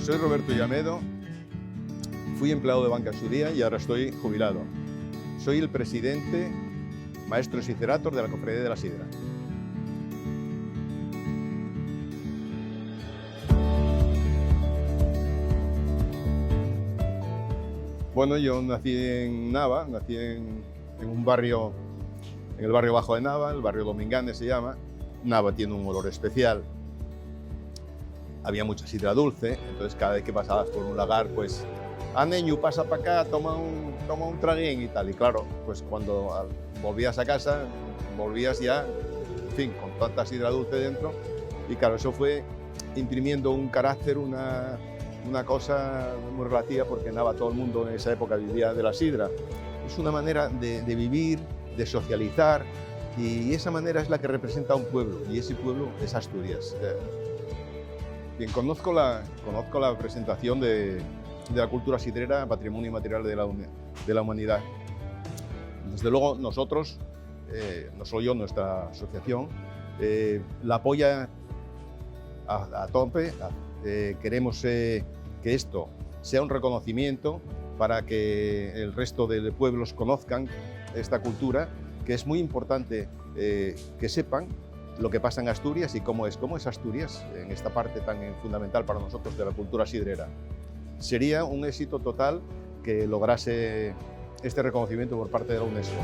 Soy Roberto Llamedo, fui empleado de banca en su día y ahora estoy jubilado. Soy el presidente, maestro siderator de la Cofradía de la Sidra. Bueno, yo nací en Nava, nací en un barrio, en el barrio bajo de Nava, el barrio Dominganes se llama. Nava tiene un olor especial. Había mucha sidra dulce, entonces cada vez que pasabas por un lagar, pues, Neñu, pasa para acá, toma un traguín y tal. Y claro, pues cuando volvías a casa, volvías ya, en fin, con tanta sidra dulce dentro. Y claro, eso fue imprimiendo un carácter, una cosa muy relativa, porque en Nava todo el mundo en esa época vivía de la sidra. Es una manera de vivir, de socializar, y esa manera es la que representa a un pueblo, y ese pueblo es Asturias. Bien, conozco la presentación de la cultura sidrera, patrimonio inmaterial de la humanidad. Desde luego nosotros, no solo yo, nuestra asociación, la apoya a tope. Queremos que esto sea un reconocimiento para que el resto de pueblos conozcan esta cultura, que es muy importante que sepan lo que pasa en Asturias y cómo es Asturias en esta parte tan fundamental para nosotros de la cultura sidrera. Sería un éxito total que lograse este reconocimiento por parte de la UNESCO.